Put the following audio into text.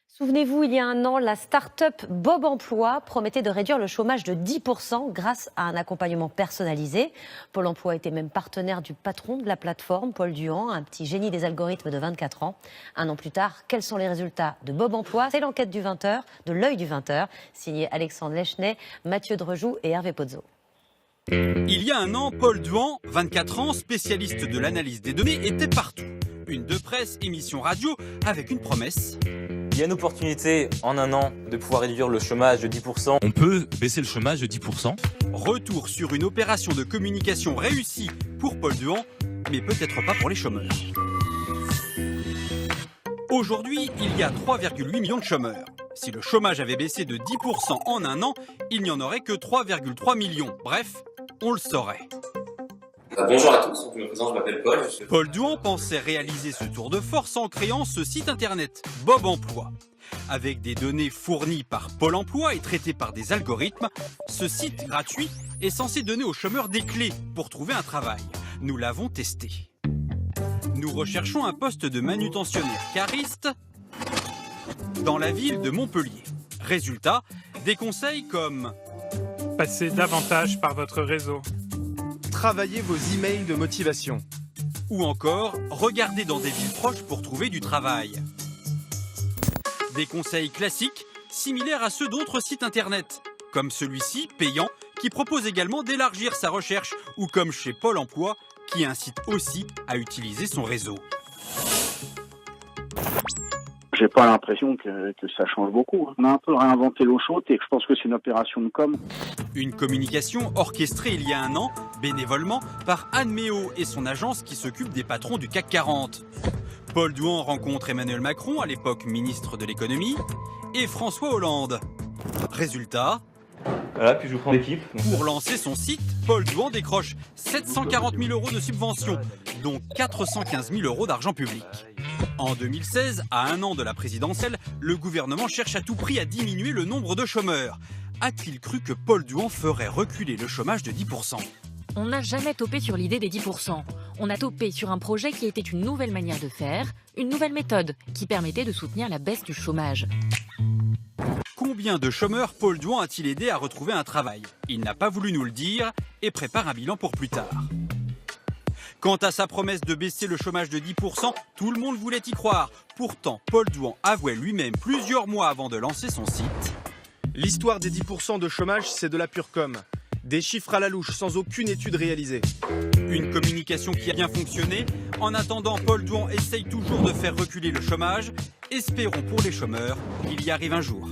Souvenez-vous, il y a un an, la start-up Bob Emploi promettait de réduire le chômage de 10% grâce à un accompagnement personnalisé. Pôle emploi était même partenaire du patron de la plateforme, Paul Duhan, un petit génie des algorithmes de 24 ans. Un an plus tard, quels sont les résultats de Bob Emploi? C'est l'enquête du 20h, de l'œil du 20h, signé Alexandre Lechenet, Mathieu Drejoux et Hervé Pozzo. Il y a un an, Paul Duhan, 24 ans, spécialiste de l'analyse des données, était partout. Une de presse, émission radio, avec une promesse. Il y a une opportunité en un an de pouvoir réduire le chômage de 10%. On peut baisser le chômage de 10%. Retour sur une opération de communication réussie pour Paul Duhan, mais peut-être pas pour les chômeurs. Aujourd'hui, il y a 3,8 millions de chômeurs. Si le chômage avait baissé de 10% en un an, il n'y en aurait que 3,3 millions. Bref, on le saurait. Bonjour à tous, je me présente, je m'appelle Paul. Paul Duhan pensait réaliser ce tour de force en créant ce site internet, Bob Emploi. Avec des données fournies par Pôle emploi et traitées par des algorithmes, ce site gratuit est censé donner aux chômeurs des clés pour trouver un travail. Nous l'avons testé. Nous recherchons un poste de manutentionnaire cariste dans la ville de Montpellier. Résultat, des conseils comme passez davantage par votre réseau. Travaillez vos emails de motivation. Ou encore, regardez dans des villes proches pour trouver du travail. Des conseils classiques, similaires à ceux d'autres sites internet, comme celui-ci, payant, qui propose également d'élargir sa recherche, ou comme chez Pôle emploi, qui incite aussi à utiliser son réseau. J'ai pas l'impression que ça change beaucoup. On a un peu réinventé l'eau chaude et je pense que c'est une opération de com. Une communication orchestrée il y a un an, bénévolement, par Anne Méo et son agence qui s'occupe des patrons du CAC 40. Paul Duhan rencontre Emmanuel Macron, à l'époque ministre de l'économie, et François Hollande. Résultat, Voilà, puis je vous prends l'équipe. pour lancer son site, Paul Duhan décroche 740 000 € de subventions, dont 415 000 € d'argent public. En 2016, à un an de la présidentielle, le gouvernement cherche à tout prix à diminuer le nombre de chômeurs. A-t-il cru que Paul Duhan ferait reculer le chômage de 10%? On n'a jamais topé sur l'idée des 10%. On a topé sur un projet qui était une nouvelle manière de faire, une nouvelle méthode qui permettait de soutenir la baisse du chômage. Combien de chômeurs Paul Duhan a-t-il aidé à retrouver un travail? Il n'a pas voulu nous le dire et prépare un bilan pour plus tard. Quant à sa promesse de baisser le chômage de 10%, tout le monde voulait y croire. Pourtant, Paul Duhan avouait lui-même plusieurs mois avant de lancer son site. L'histoire des 10% de chômage, c'est de la pure com. Des chiffres à la louche, sans aucune étude réalisée. Une communication qui a bien fonctionné. En attendant, Paul Duhan essaye toujours de faire reculer le chômage. Espérons pour les chômeurs qu'il y arrive un jour.